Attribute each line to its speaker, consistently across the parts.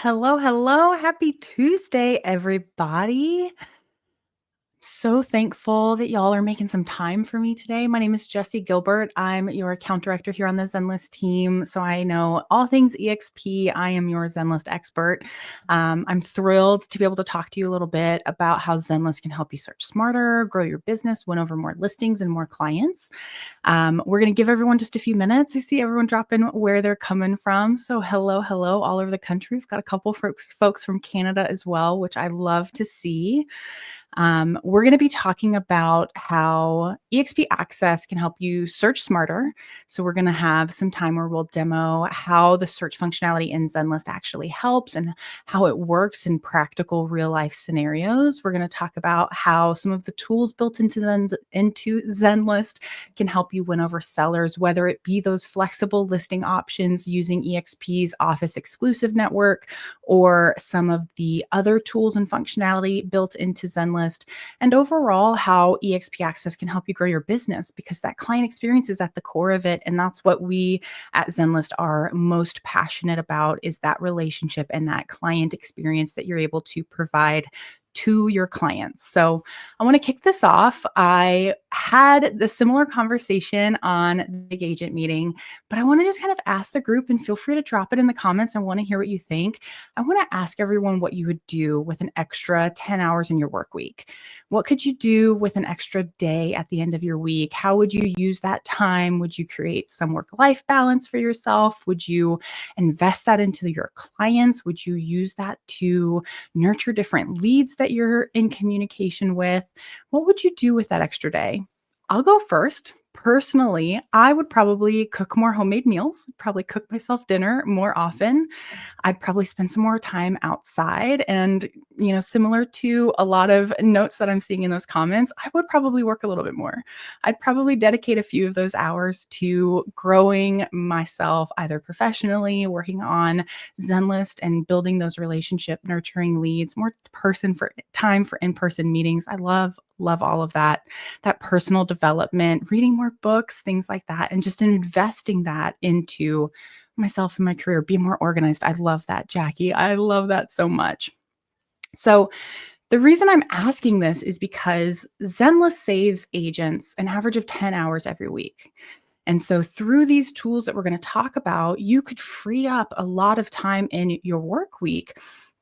Speaker 1: Hello, hello. Happy Tuesday, everybody. So thankful that y'all are making some time for me today. My name is Jessie Gilbert. I'm your account director here on the Zenlist team. So I know all things eXp. I am your Zenlist expert. I'm thrilled to be able to talk to you a little bit about how Zenlist can help you search smarter, grow your business, win over more listings and more clients. We're going to give everyone just a few minutes. I see everyone drop in where they're coming from. So hello, hello, all over the country. We've got a couple folks from Canada as well, which I love to see. We're going to be talking about how eXp Access can help you search smarter. So we're going to have some time where we'll demo how the search functionality in Zenlist actually helps and how it works in practical real life scenarios. We're going to talk about how some of the tools built into Zenlist can help you win over sellers, whether it be those flexible listing options using eXp's Office exclusive network or some of the other tools and functionality built into Zenlist. And overall, how eXp Access can help you grow your business, because that client experience is at the core of it. And that's what we at Zenlist are most passionate about, is that relationship and that client experience that you're able to provide to your clients. So I want to kick this off. I had the similar conversation on the Big Agent meeting, but I want to just kind of ask the group, and feel free to drop it in the comments. I want to hear what you think. I want to ask everyone what you would do with an extra 10 hours in your work week. What could you do with an extra day at the end of your week? How would you use that time? Would you create some work-life balance for yourself? Would you invest that into your clients? Would you use that to nurture different leads that you're in communication with? What would you do with that extra day? I'll go first. Personally, I would probably cook more homemade meals, probably cook myself dinner more often. I'd probably spend some more time outside. And, similar to a lot of notes that I'm seeing in those comments, I would probably work a little bit more. I'd probably dedicate a few of those hours to growing myself, either professionally, working on Zenlist and building those relationship nurturing leads, more time for in-person meetings. I love all of that personal development, reading more books, things like that, and just investing that into myself and my career, be more organized. I love that, Jackie. I love that so much. So the reason I'm asking this is because Zenlist saves agents an average of 10 hours every week. And so through these tools that we're going to talk about, you could free up a lot of time in your work week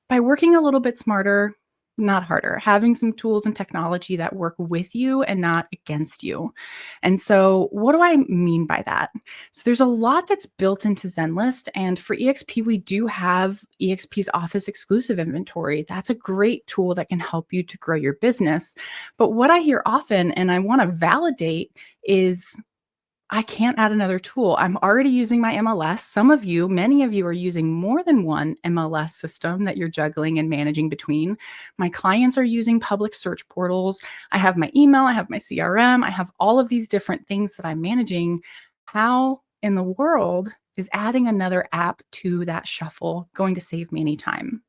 Speaker 1: by working a little bit smarter, not harder, having some tools and technology that work with you and not against you. And so what do I mean by that? So there's a lot that's built into Zenlist. And for eXp, we do have eXp's Office exclusive inventory. That's a great tool that can help you to grow your business. But what I hear often, and I want to validate, is I can't add another tool. I'm already using my MLS. Many of you are using more than one MLS system that you're juggling and managing between. My clients are using public search portals. I have my email, I have my CRM, I have all of these different things that I'm managing. How in the world is adding another app to that shuffle going to save me any time?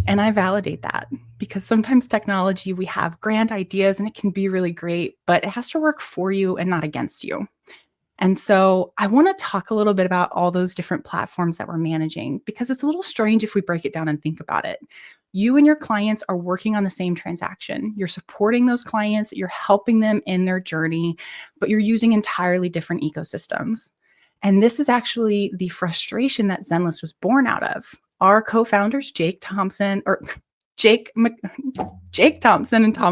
Speaker 1: And I validate that, because sometimes technology, we have grand ideas and it can be really great, but it has to work for you and not against you. And so I want to talk a little bit about all those different platforms that we're managing, because it's a little strange if we break it down and think about it. You and your clients are working on the same transaction. You're supporting those clients, you're helping them in their journey, but you're using entirely different ecosystems. And this is actually the frustration that Zenlist was born out of. Our co-founders, Jake Thompson and Tom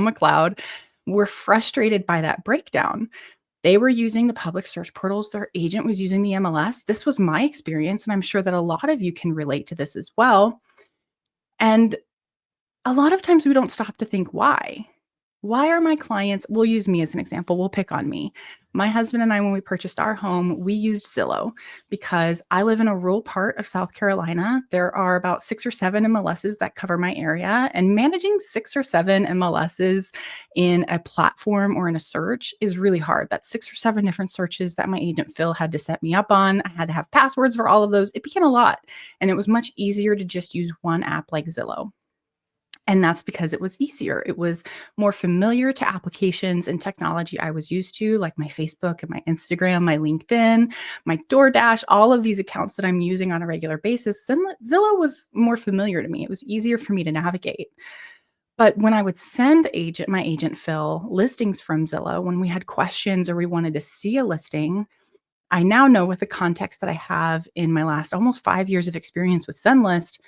Speaker 1: McLeod, were frustrated by that breakdown. They were using the public search portals. Their agent was using the MLS. This was my experience, and I'm sure that a lot of you can relate to this as well. And a lot of times we don't stop to think why. Why are my clients, we'll use me as an example, we'll pick on me. My husband and I, when we purchased our home, we used Zillow because I live in a rural part of South Carolina. There are about 6 or 7 MLSs that cover my area, and managing 6 or 7 MLSs in a platform or in a search is really hard. That's 6 or 7 different searches that my agent Phil had to set me up on. I had to have passwords for all of those. It became a lot, and it was much easier to just use one app like Zillow. And that's because it was easier. It was more familiar to applications and technology I was used to, like my Facebook and my Instagram, my LinkedIn, my DoorDash, all of these accounts that I'm using on a regular basis. Zillow was more familiar to me. It was easier for me to navigate. But when I would send my agent Phil listings from Zillow, when we had questions or we wanted to see a listing, I now know with the context that I have in my last almost 5 years of experience with Zenlist,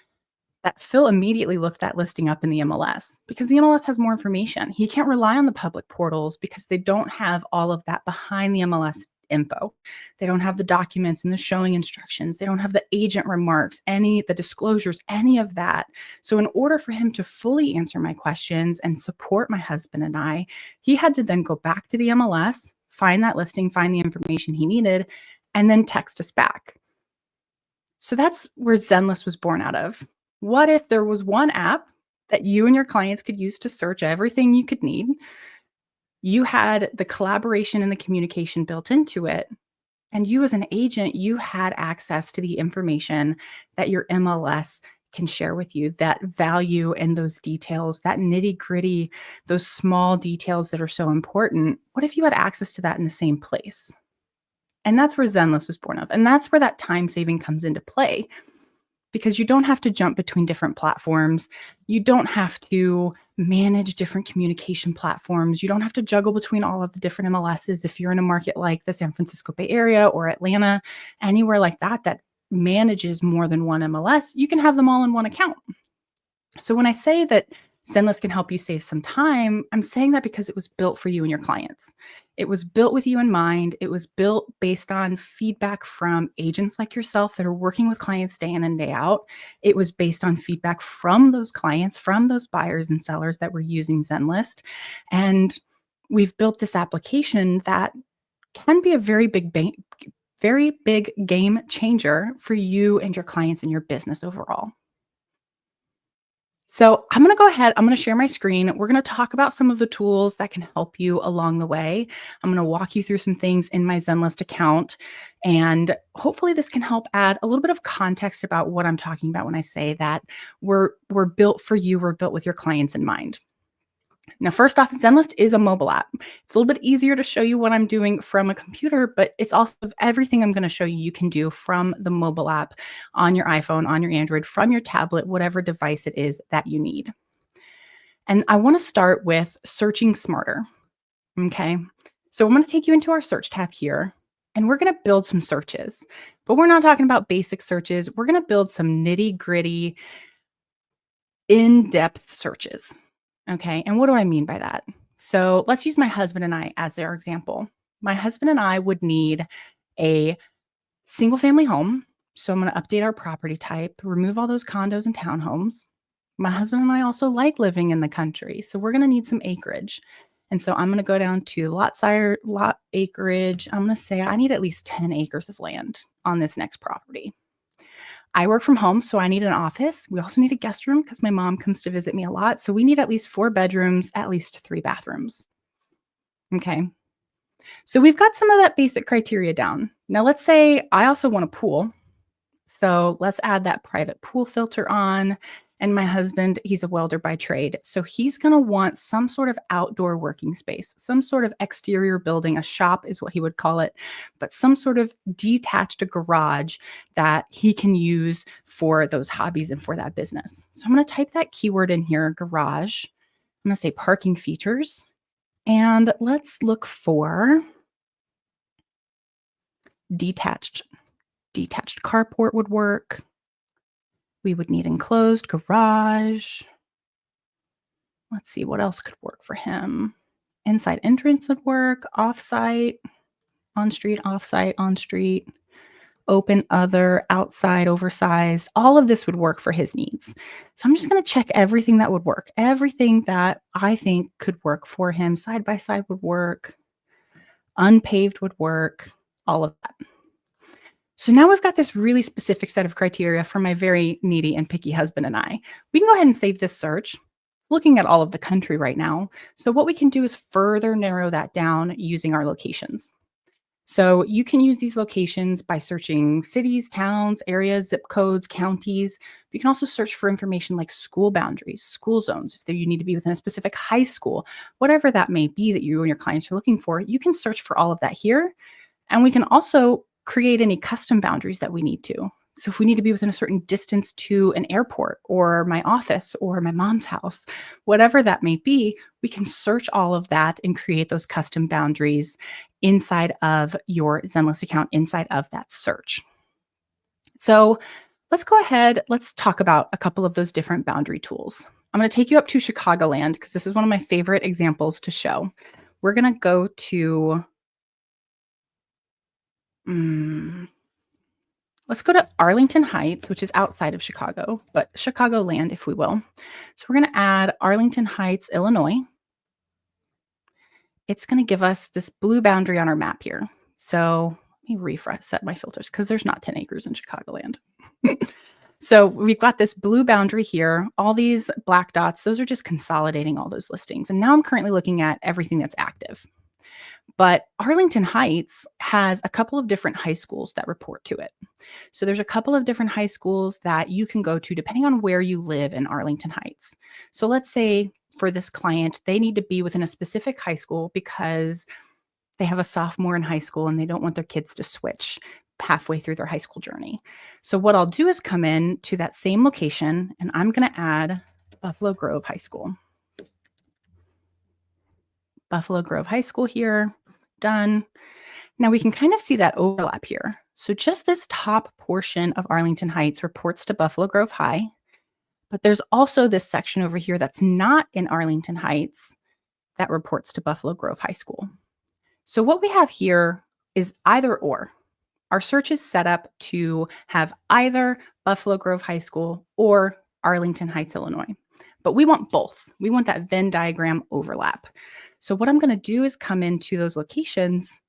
Speaker 1: that Phil immediately looked that listing up in the MLS because the MLS has more information. He can't rely on the public portals because they don't have all of that behind the MLS info. They don't have the documents and the showing instructions. They don't have the agent remarks, the disclosures, any of that. So in order for him to fully answer my questions and support my husband and I, he had to then go back to the MLS, find that listing, find the information he needed, and then text us back. So that's where Zenlist was born out of. What if there was one app that you and your clients could use to search everything you could need? You had the collaboration and the communication built into it. And you as an agent, you had access to the information that your MLS can share with you, that value and those details, that nitty-gritty, those small details that are so important. What if you had access to that in the same place? And that's where Zenlist was born of. And that's where that time saving comes into play. Because you don't have to jump between different platforms. You don't have to manage different communication platforms. You don't have to juggle between all of the different MLSs if you're in a market like the San Francisco Bay Area or Atlanta, anywhere like that that manages more than one MLS, you can have them all in one account. So when I say that Zenlist can help you save some time, I'm saying that because it was built for you and your clients. It was built with you in mind. It was built based on feedback from agents like yourself that are working with clients day in and day out. It was based on feedback from those clients, from those buyers and sellers that were using Zenlist. And we've built this application that can be a very big game changer for you and your clients and your business overall. So I'm going to go ahead. I'm going to share my screen. We're going to talk about some of the tools that can help you along the way. I'm going to walk you through some things in my Zenlist account. And hopefully this can help add a little bit of context about what I'm talking about when I say that we're built for you. We're built with your clients in mind. Now, first off, Zenlist is a mobile app. It's a little bit easier to show you what I'm doing from a computer, but it's also everything I'm going to show you, you can do from the mobile app on your iPhone, on your Android, from your tablet, whatever device it is that you need. And I want to start with searching smarter. Okay. So I'm going to take you into our search tab here, and we're going to build some searches, but we're not talking about basic searches. We're going to build some nitty-gritty, in-depth searches. Okay, and what do I mean by that? So let's use my husband and I as our example. My husband and I would need a single family home. So I'm going to update our property type, remove all those condos and townhomes. My husband and I also like living in the country. So we're going to need some acreage. And so I'm going to go down to lot acreage. I'm going to say I need at least 10 acres of land on this next property. I work from home, so I need an office. We also need a guest room because my mom comes to visit me a lot. So we need at least 4 bedrooms, at least 3 bathrooms. Okay. So we've got some of that basic criteria down. Now let's say I also want a pool. So let's add that private pool filter on. And my husband, he's a welder by trade. So he's going to want some sort of outdoor working space, some sort of exterior building. A shop is what he would call it, but some sort of detached garage that he can use for those hobbies and for that business. So I'm going to type that keyword in here, garage. I'm going to say parking features. And let's look for detached. Detached carport would work. We would need enclosed garage. Let's see what else could work for him. Inside entrance would work, off-site, on-street, off-site, on-street, open other, outside, oversized. All of this would work for his needs. So I'm just going to check everything that would work. Everything that I think could work for him. Side by side would work. Unpaved would work. All of that. So now we've got this really specific set of criteria for my very needy and picky husband and I. We can go ahead and save this search, looking at all of the country right now. So what we can do is further narrow that down using our locations. So you can use these locations by searching cities, towns, areas, zip codes, counties. You can also search for information like school boundaries, school zones, if you need to be within a specific high school, whatever that may be that you and your clients are looking for. You can search for all of that here. And we can also create any custom boundaries that we need to. So if we need to be within a certain distance to an airport or my office or my mom's house, whatever that may be, we can search all of that and create those custom boundaries inside of your Zenlist account, inside of that search. So let's go ahead. Let's talk about a couple of those different boundary tools. I'm going to take you up to Chicagoland because this is one of my favorite examples to show. We're going to go to let's go to Arlington Heights, which is outside of Chicago, but Chicagoland, if we will. So we're going to add Arlington Heights, Illinois. It's going to give us this blue boundary on our map here. So let me refresh, set my filters because there's not 10 acres in Chicagoland. So we've got this blue boundary here. All these black dots, those are just consolidating all those listings. And now I'm currently looking at everything that's active. But Arlington Heights has a couple of different high schools that report to it. So there's a couple of different high schools that you can go to depending on where you live in Arlington Heights. So let's say for this client, they need to be within a specific high school because they have a sophomore in high school and they don't want their kids to switch halfway through their high school journey. So what I'll do is come in to that same location and I'm going to add Buffalo Grove High School. Buffalo Grove High School here, done. Now we can kind of see that overlap here. So just this top portion of Arlington Heights reports to Buffalo Grove High, but there's also this section over here that's not in Arlington Heights that reports to Buffalo Grove High School. So what we have here is either or. Our search is set up to have either Buffalo Grove High School or Arlington Heights, Illinois. But we want both. We want that Venn diagram overlap. So what I'm going to do is come into those locations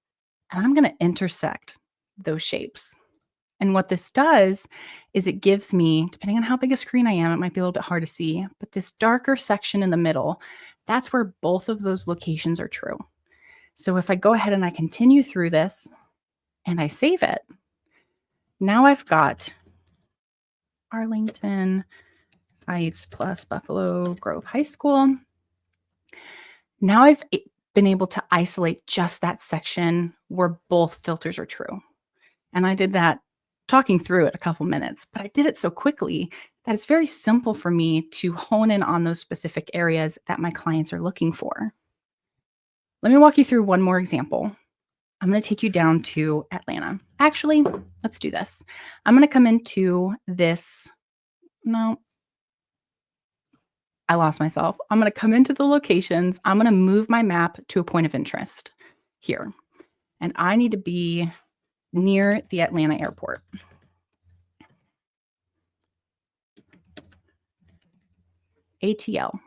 Speaker 1: and I'm going to intersect those shapes. And what this does is it gives me, depending on how big a screen I am, it might be a little bit hard to see, but this darker section in the middle, that's where both of those locations are true. So if I go ahead and I continue through this and I save it, now I've got Arlington Heights plus Buffalo Grove High School. Now I've been able to isolate just that section where both filters are true. And I did that talking through it a couple minutes, but I did it so quickly that it's very simple for me to hone in on those specific areas that my clients are looking for. Let me walk you through one more example. I'm going to take you down to Atlanta. Actually, let's do this. I'm going to come into this. No, I lost myself. I'm going to come into the locations. I'm going to move my map to a point of interest here. And I need to be near the Atlanta airport. ATL.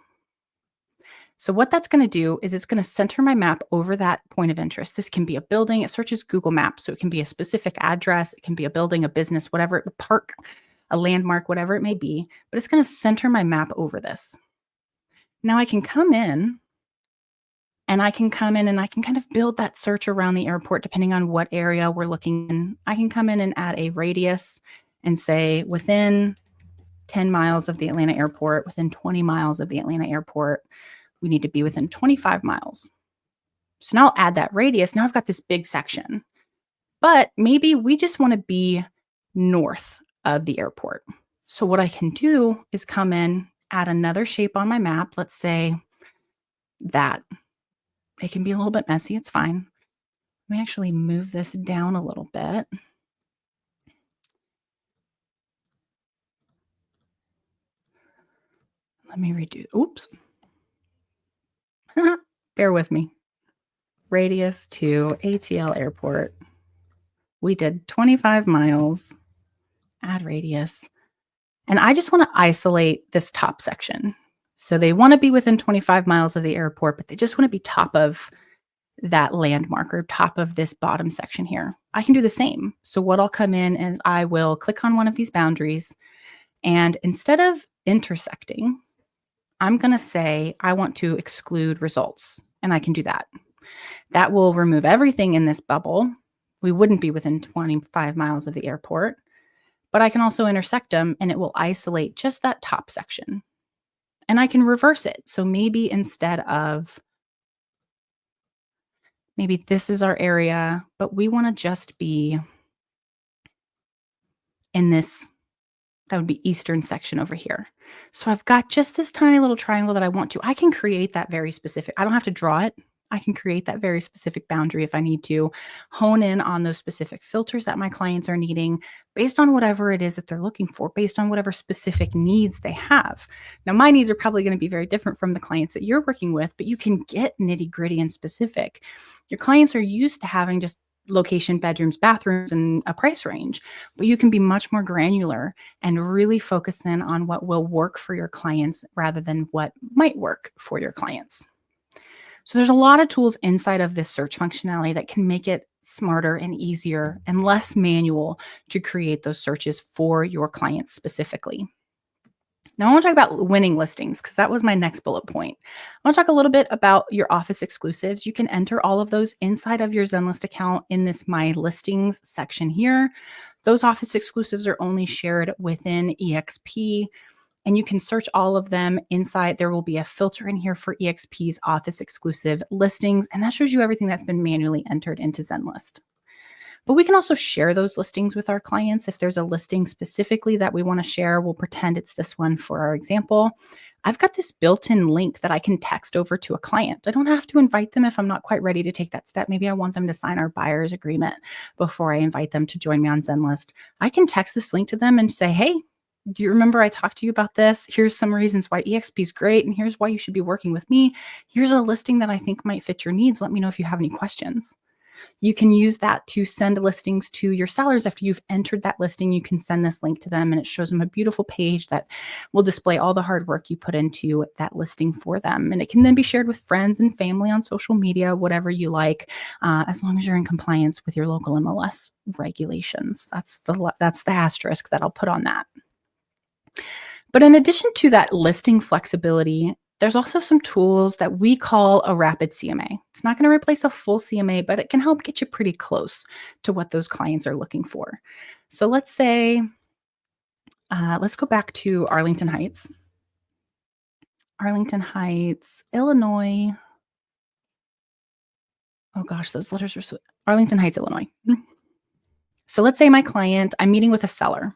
Speaker 1: So what that's going to do is it's going to center my map over that point of interest. This can be a building. It searches Google Maps. So it can be a specific address. It can be a building, a business, whatever, a park, a landmark, whatever it may be. But it's going to center my map over this. Now I can come in and I can kind of build that search around the airport depending on what area we're looking in. I can come in and add a radius and say within 10 miles of the Atlanta airport, within 20 miles of the Atlanta airport, we need to be within 25 miles. So now I'll add that radius. Now I've got this big section, but maybe we just want to be north of the airport. So what I can do is come in, add another shape on my map. Let's say that. It can be a little bit messy. It's fine. Let me actually move this down a little bit. Let me redo. Oops. Bear with me. Radius to ATL airport. We did 25 miles. Add radius. And I just want to isolate this top section. So they want to be within 25 miles of the airport, but they just want to be top of that landmark or top of this bottom section here. I can do the same. So what I'll come in is I will click on one of these boundaries. And instead of intersecting, I'm going to say I want to exclude results. And I can do that. That will remove everything in this bubble We wouldn't be within 25 miles of the airport, but I can also intersect them and it will isolate just that top section. And I can reverse it. So maybe instead of maybe this is our area, but we want to just be in this, that would be eastern section over here. So I've got just this tiny little triangle that I want to. I can create that very specific. I don't have to draw it. I can create that very specific boundary if I need to, hone in on those specific filters that my clients are needing based on whatever it is that they're looking for, based on whatever specific needs they have. Now, my needs are probably going to be very different from the clients that you're working with, but you can get nitty gritty and specific. Your clients are used to having just location, bedrooms, bathrooms, and a price range, but you can be much more granular and really focus in on what will work for your clients rather than what might work for your clients. So there's a lot of tools inside of this search functionality that can make it smarter and easier and less manual to create those searches for your clients specifically. Now, I want to talk about winning listings because that was my next bullet point. I want to talk a little bit about your office exclusives. You can enter all of those inside of your Zenlist account in this My Listings section here. Those office exclusives are only shared within eXp, and you can search all of them inside. There will be a filter in here for eXp's office exclusive listings, and that shows you everything that's been manually entered into Zenlist. But we can also share those listings with our clients. If there's a listing specifically that we want to share, we'll pretend it's this one for our example. I've got this built-in link that I can text over to a client. I don't have to invite them if I'm not quite ready to take that step. Maybe I want them to sign our buyer's agreement before I invite them to join me on Zenlist. I can text this link to them and say, hey, do you remember I talked to you about this? Here's some reasons why eXp is great, and here's why you should be working with me. Here's a listing that I think might fit your needs. Let me know if you have any questions. You can use that to send listings to your sellers. After you've entered that listing, you can send this link to them and it shows them a beautiful page that will display all the hard work you put into that listing for them. And it can then be shared with friends and family on social media, whatever you like, as long as you're in compliance with your local MLS regulations. That's the asterisk that I'll put on that. But in addition to that listing flexibility, there's also some tools that we call a rapid CMA. It's not going to replace a full CMA, but it can help get you pretty close to what those clients are looking for. So let's say, let's go back to Arlington Heights. Arlington Heights, Illinois. Oh gosh, those letters are so, Arlington Heights, Illinois. So let's say my client, I'm meeting with a seller,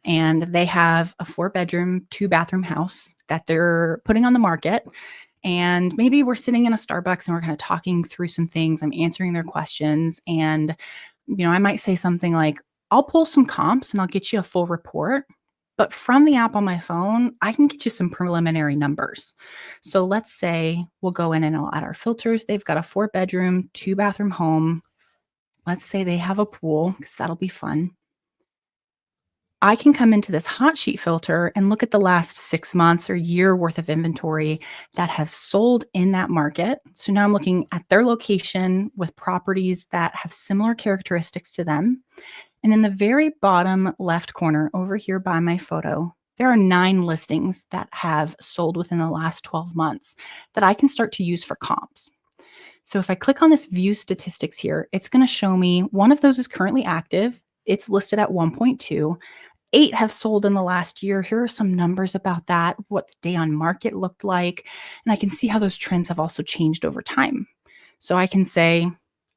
Speaker 1: and they have a 4-bedroom, 2-bathroom house that they're putting on the market. And maybe we're sitting in a Starbucks and we're kind of talking through some things. I'm answering their questions. And, I might say something like, I'll pull some comps and I'll get you a full report. But from the app on my phone, I can get you some preliminary numbers. So let's say we'll go in and I'll add our filters. They've got a 4-bedroom, 2-bathroom home. Let's say they have a pool because that'll be fun. I can come into this hot sheet filter and look at the last 6 months or year worth of inventory that has sold in that market. So now I'm looking at their location with properties that have similar characteristics to them. And in the very bottom left corner over here by my photo, there are 9 listings that have sold within the last 12 months that I can start to use for comps. So if I click on this view statistics here, it's going to show me one of those is currently active. It's listed at 1.2. 8 have sold in the last year. Here are some numbers about that, what the day on market looked like. And I can see how those trends have also changed over time. So I can say,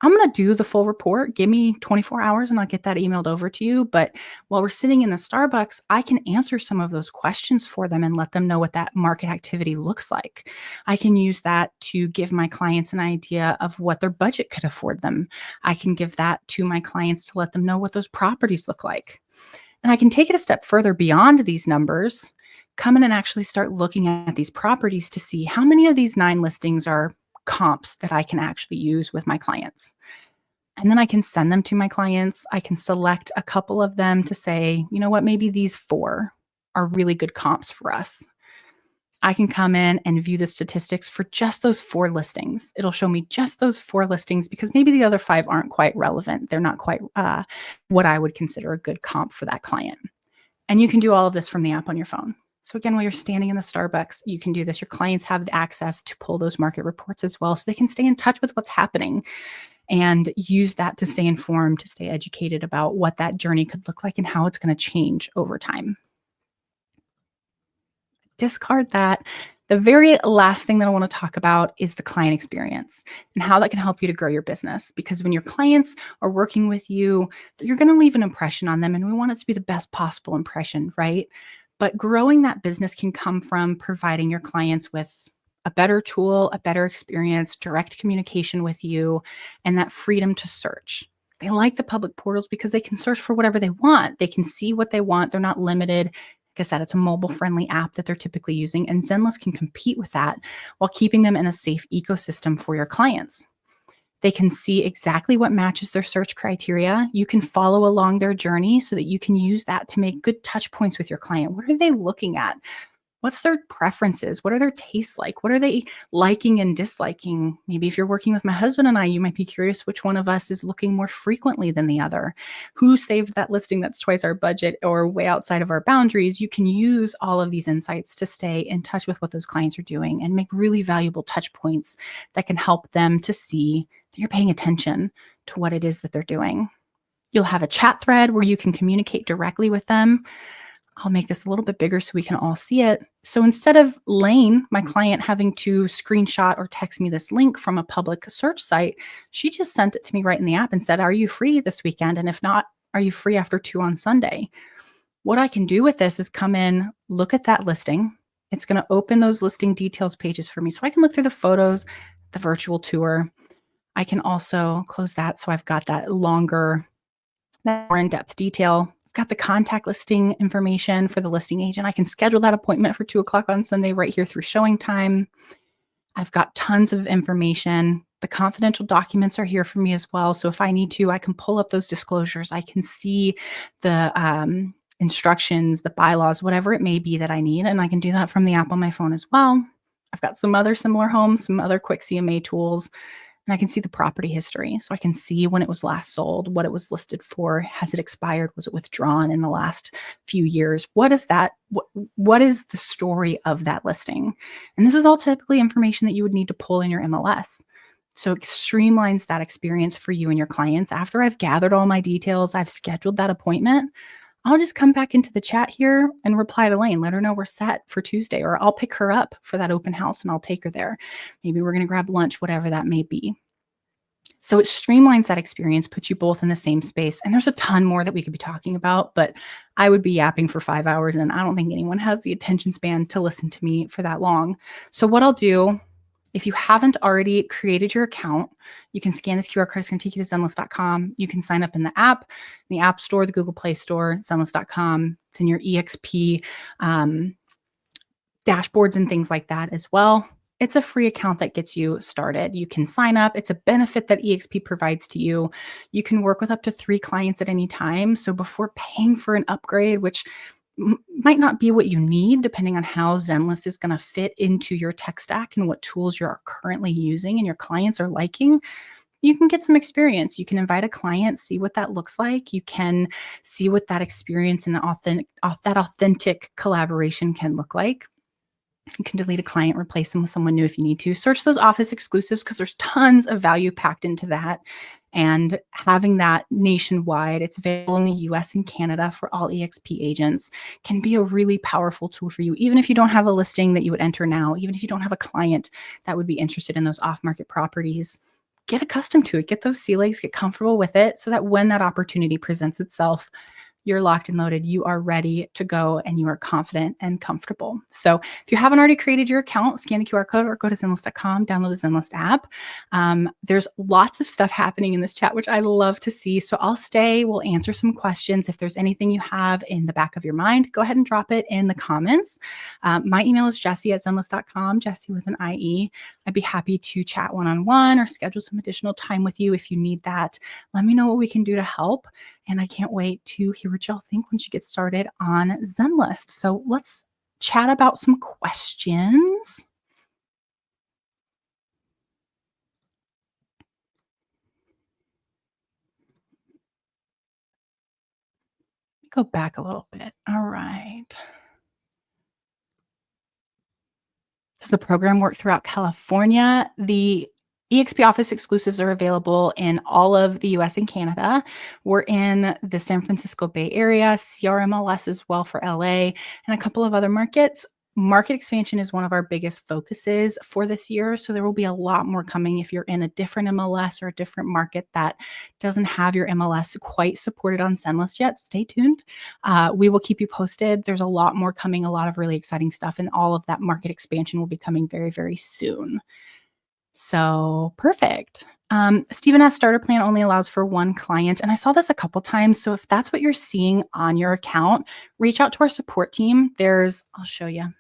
Speaker 1: I'm going to do the full report. Give me 24 hours and I'll get that emailed over to you. But while we're sitting in the Starbucks, I can answer some of those questions for them and let them know what that market activity looks like. I can use that to give my clients an idea of what their budget could afford them. I can give that to my clients to let them know what those properties look like. And I can take it a step further beyond these numbers, come in and actually start looking at these properties to see how many of these 9 listings are comps that I can actually use with my clients. And then I can send them to my clients. I can select a couple of them to say, you know what, maybe these 4 are really good comps for us. I can come in and view the statistics for just those 4 listings. It'll show me just those 4 listings because maybe the other 5 aren't quite relevant. They're not quite what I would consider a good comp for that client. And you can do all of this from the app on your phone. So again, while you're standing in the Starbucks, you can do this. Your clients have the access to pull those market reports as well, so they can stay in touch with what's happening. and use that to stay informed, to stay educated about what that journey could look like and how it's going to change over time. Discard that. The very last thing that I want to talk about is the client experience and how that can help you to grow your business. Because when your clients are working with you, you're going to leave an impression on them, and we want it to be the best possible impression, right? But growing that business can come from providing your clients with a better tool, a better experience, direct communication with you, and that freedom to search. They like the public portals because they can search for whatever they want. They can see what they want. They're not limited. Like I said, it's a mobile-friendly app that they're typically using, and Zenlist can compete with that while keeping them in a safe ecosystem for your clients. They can see exactly what matches their search criteria. You can follow along their journey so that you can use that to make good touch points with your client. What are they looking at? What's their preferences? What are their tastes like? What are they liking and disliking? Maybe if you're working with my husband and I, you might be curious which one of us is looking more frequently than the other. Who saved that listing that's twice our budget or way outside of our boundaries? You can use all of these insights to stay in touch with what those clients are doing and make really valuable touch points that can help them to see that you're paying attention to what it is that they're doing. You'll have a chat thread where you can communicate directly with them. I'll make this a little bit bigger so we can all see it. So instead of Lane, my client, having to screenshot or text me this link from a public search site, she just sent it to me right in the app and said, "Are you free this weekend? And if not, are you free after 2 on Sunday?" What I can do with this is come in, look at that listing. It's going to open those listing details pages for me. So I can look through the photos, the virtual tour. I can also close that so I've got that longer, that more in-depth detail. Got the contact listing information for the listing agent. I can schedule that appointment for 2 o'clock on Sunday right here through showing time. I've got tons of information. The confidential documents are here for me as well. So if I need to, I can pull up those disclosures. I can see the instructions, the bylaws, whatever it may be that I need. And I can do that from the app on my phone as well. I've got some other similar homes, some other quick CMA tools. And I can see the property history. So I can see when it was last sold, what it was listed for. Has it expired? Was it withdrawn in the last few years? What is that? What is the story of that listing? And this is all typically information that you would need to pull in your MLS. So it streamlines that experience for you and your clients. After I've gathered all my details, I've scheduled that appointment, I'll just come back into the chat here and reply to Lane, let her know we're set for Tuesday, or I'll pick her up for that open house and I'll take her there. Maybe we're going to grab lunch, whatever that may be. So it streamlines that experience, puts you both in the same space. And there's a ton more that we could be talking about, but I would be yapping for 5 hours, and I don't think anyone has the attention span to listen to me for that long. So what I'll do, if you haven't already created your account, you can scan this QR code. It's going to take you to Zenlist.com. You can sign up in the app, in the App Store, the Google Play Store, Zenlist.com. It's in your eXp dashboards and things like that as well. It's a free account that gets you started. You can sign up. It's a benefit that eXp provides to you. You can work with up to 3 clients at any time. So before paying for an upgrade, which might not be what you need depending on how Zenlist is going to fit into your tech stack and what tools you're currently using and your clients are liking, you can get some experience. You can invite a client, see what that looks like. You can see what that experience and that authentic collaboration can look like. You can delete a client, replace them with someone new if you need to. Search those office exclusives because there's tons of value packed into that. And having that nationwide, it's available in the US and Canada for all eXp agents, can be a really powerful tool for you. Even if you don't have a listing that you would enter now, even if you don't have a client that would be interested in those off-market properties, get accustomed to it, get those sea legs, get comfortable with it so that when that opportunity presents itself, you're locked and loaded, you are ready to go, and you are confident and comfortable. So if you haven't already created your account, scan the QR code or go to Zenlist.com, download the Zenlist app. There's lots of stuff happening in this chat, which I love to see. So I'll stay, we'll answer some questions. If there's anything you have in the back of your mind, go ahead and drop it in the comments. My email is Jessie@Zenlist.com, Jessie with an IE. I'd be happy to chat one-on-one or schedule some additional time with you if you need that. Let me know what we can do to help. And I can't wait to hear what y'all think once you get started on Zenlist. So let's chat about some questions. Go back a little bit. All right. Does the program work throughout California? The eXp Office exclusives are available in all of the US and Canada. We're in the San Francisco Bay Area, CRMLS as well for LA, and a couple of other markets. Market expansion is one of our biggest focuses for this year. So there will be a lot more coming if you're in a different MLS or a different market that doesn't have your MLS quite supported on Zenlist yet. Stay tuned. We will keep you posted. There's a lot more coming, a lot of really exciting stuff, and all of that market expansion will be coming very, very soon. So perfect. Stephen asked, starter plan only allows for one client. And I saw this a couple times. So if that's what you're seeing on your account, reach out to our support team. I'll show you.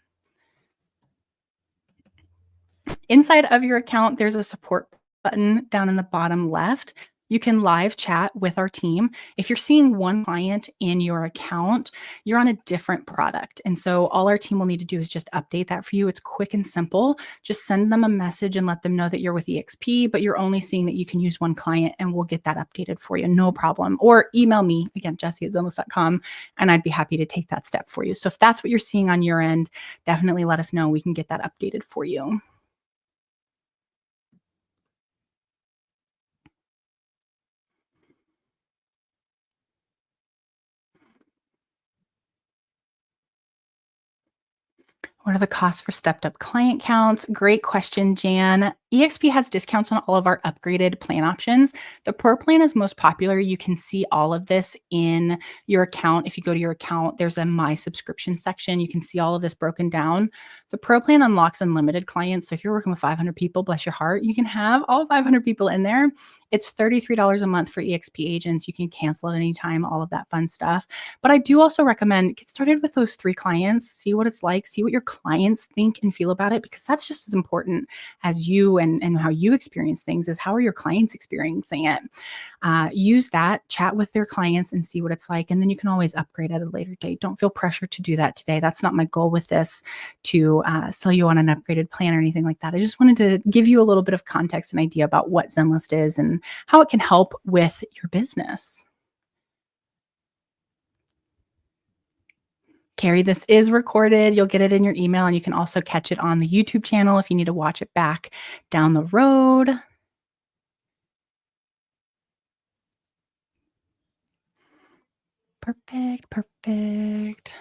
Speaker 1: Inside of your account, there's a support button down in the bottom left. You can live chat with our team. If you're seeing one client in your account, you're on a different product. And so all our team will need to do is just update that for you. It's quick and simple. Just send them a message and let them know that you're with eXp, but you're only seeing that you can use one client, and we'll get that updated for you. No problem. Or email me, again, Jessie@Zenlist.com, and I'd be happy to take that step for you. So if that's what you're seeing on your end, definitely let us know. We can get that updated for you. What are the costs for stepped up client counts? Great question, Jan. eXp has discounts on all of our upgraded plan options. The Pro plan is most popular. You can see all of this in your account. If you go to your account, there's a My Subscription section. You can see all of this broken down. The Pro plan unlocks unlimited clients. So if you're working with 500 people, bless your heart, you can have all 500 people in there. It's $33 a month for eXp agents. You can cancel at any time, all of that fun stuff. But I do also recommend get started with those 3 clients, see what it's like, see what your clients think and feel about it, because that's just as important as you and how you experience things is how are your clients experiencing it. Use that, chat with their clients and see what it's like. And then you can always upgrade at a later date. Don't feel pressure to do that today. That's not my goal with this, to sell you on an upgraded plan or anything like that. I just wanted to give you a little bit of context and idea about what Zenlist is and how it can help with your business. Carrie, this is recorded. You'll get it in your email, and you can also catch it on the YouTube channel if you need to watch it back down the road. Perfect.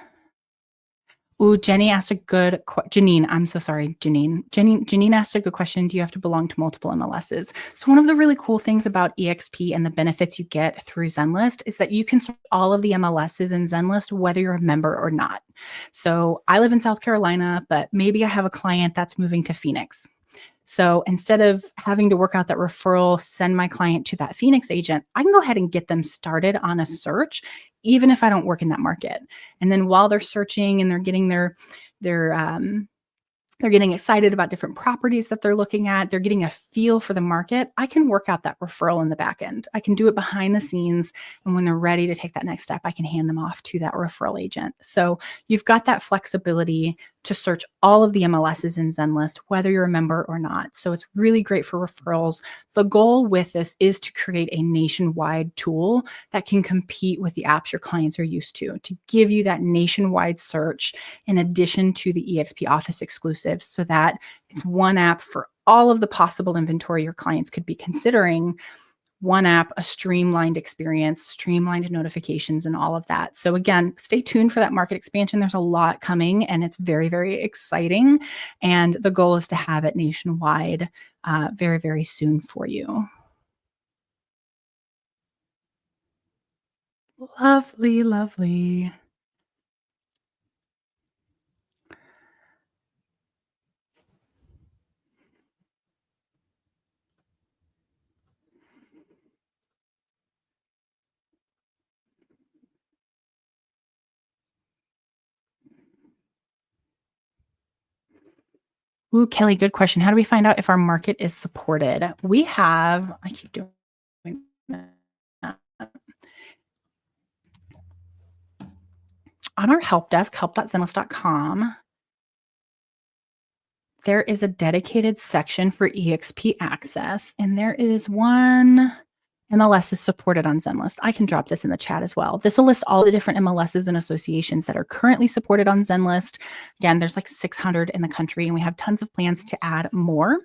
Speaker 1: Ooh, Jenny asked a good Janine, I'm so sorry, Janine. Janine asked a good question. Do you have to belong to multiple MLSs? So one of the really cool things about eXp and the benefits you get through Zenlist is that you can search all of the MLSs in Zenlist, whether you're a member or not. So I live in South Carolina, but maybe I have a client that's moving to Phoenix. So instead of having to work out that referral, send my client to that Phoenix agent, I can go ahead and get them started on a search, even if I don't work in that market. And then while they're searching and they're getting they're getting excited about different properties that they're looking at, they're getting a feel for the market, I can work out that referral in the back end. I can do it behind the scenes. And when they're ready to take that next step, I can hand them off to that referral agent. So you've got that flexibility to search all of the MLSs in Zenlist, whether you're a member or not. So it's really great for referrals. The goal with this is to create a nationwide tool that can compete with the apps your clients are used to give you that nationwide search in addition to the eXp Office exclusives, so that it's one app for all of the possible inventory your clients could be considering. One app, a streamlined experience, streamlined notifications, and all of that. So again, stay tuned for that market expansion. There's a lot coming, and it's very, very exciting. And the goal is to have it nationwide very, very soon for you. Lovely, lovely. Ooh, Kelly, good question. How do we find out if our market is supported? I keep doing that. On our help desk, help.zenlist.com, there is a dedicated section for eXp access, and there is one MLS is supported on Zenlist. I can drop this in the chat as well. This will list all the different MLSs and associations that are currently supported on Zenlist. Again, there's like 600 in the country, and we have tons of plans to add more.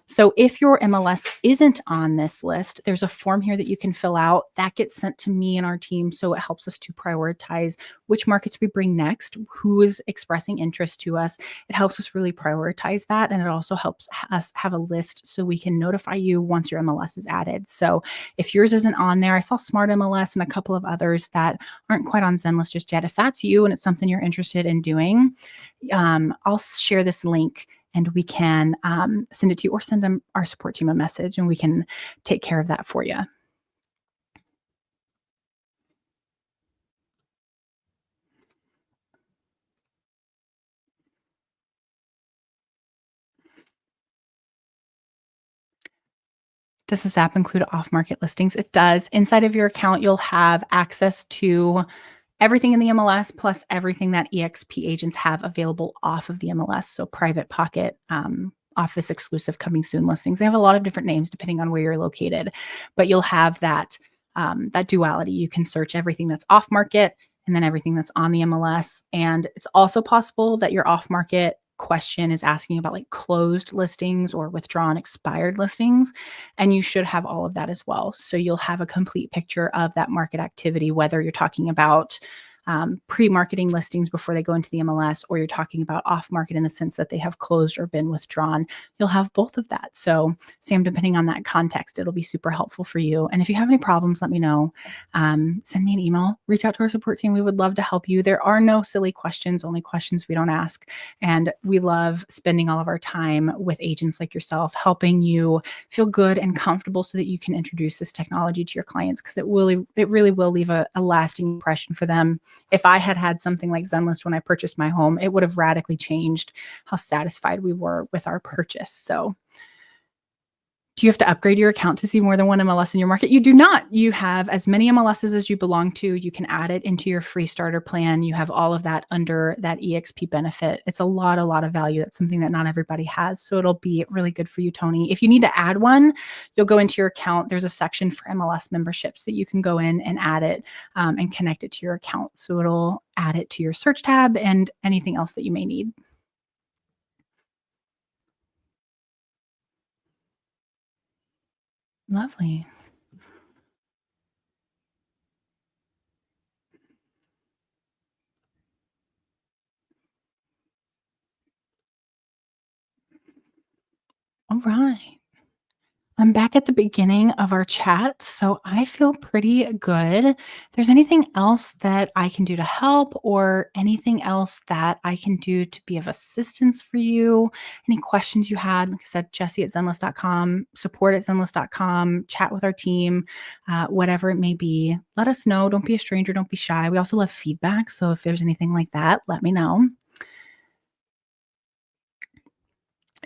Speaker 1: So if your MLS isn't on this list, there's a form here that you can fill out. That gets sent to me and our team, so it helps us to prioritize which markets we bring next, who is expressing interest to us. It helps us really prioritize that, and it also helps us have a list so we can notify you once your MLS is added. So if yours isn't on there, I saw Smart MLS and a couple of others that aren't quite on Zenlist just yet. If that's you and it's something you're interested in doing, I'll share this link and we can send it to you, or send them, our support team, a message, and we can take care of that for you. Does this app include off-market listings? It does. Inside of your account, you'll have access to everything in the MLS plus everything that eXp agents have available off of the MLS. So private pocket, office exclusive, coming soon listings. They have a lot of different names depending on where you're located, but you'll have that that duality. You can search everything that's off market and then everything that's on the MLS. And it's also possible that your off market question is asking about like closed listings or withdrawn expired listings, and you should have all of that as well. So you'll have a complete picture of that market activity, whether you're talking about pre-marketing listings before they go into the MLS, or you're talking about off-market in the sense that they have closed or been withdrawn. You'll have both of that. So Sam, depending on that context, it'll be super helpful for you. And if you have any problems, let me know. Send me an email, reach out to our support team. We would love to help you. There are no silly questions, only questions we don't ask. And we love spending all of our time with agents like yourself, helping you feel good and comfortable so that you can introduce this technology to your clients, because it really will leave a lasting impression for them. If I had had something like Zenlist when I purchased my home, it would have radically changed how satisfied we were with our purchase. So do you have to upgrade your account to see more than one MLS in your market? You do not. You have as many MLSs as you belong to. You can add it into your free starter plan. You have all of that under that eXp benefit. It's a lot of value. That's something that not everybody has. So it'll be really good for you, Tony. If you need to add one, you'll go into your account. There's a section for MLS memberships that you can go in and add it and connect it to your account. So it'll add it to your search tab and anything else that you may need. Lovely. All right. I'm back at the beginning of our chat, so I feel pretty good. If there's anything else that I can do to help, or anything else that I can do to be of assistance for you, any questions you had, like I said, Jessie@Zenlist.com, support@Zenlist.com, chat with our team, whatever it may be, let us know. Don't be a stranger. Don't be shy. We also love feedback. So if there's anything like that, let me know.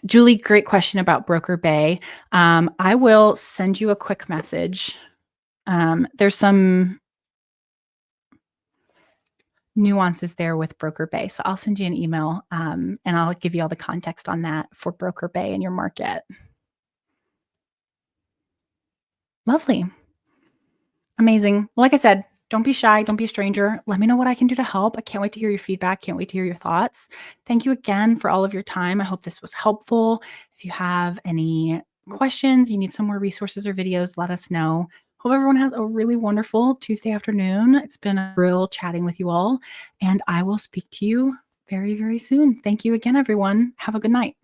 Speaker 1: Julie, great question about Broker Bay. I will send you a quick message. There's some nuances there with Broker Bay. So I'll send you an email and I'll give you all the context on that for Broker Bay in your market. Lovely. Amazing. Like I said, don't be shy. Don't be a stranger. Let me know what I can do to help. I can't wait to hear your feedback. Can't wait to hear your thoughts. Thank you again for all of your time. I hope this was helpful. If you have any questions, you need some more resources or videos, let us know. Hope everyone has a really wonderful Tuesday afternoon. It's been a real chatting with you all, and I will speak to you very, very soon. Thank you again, everyone. Have a good night.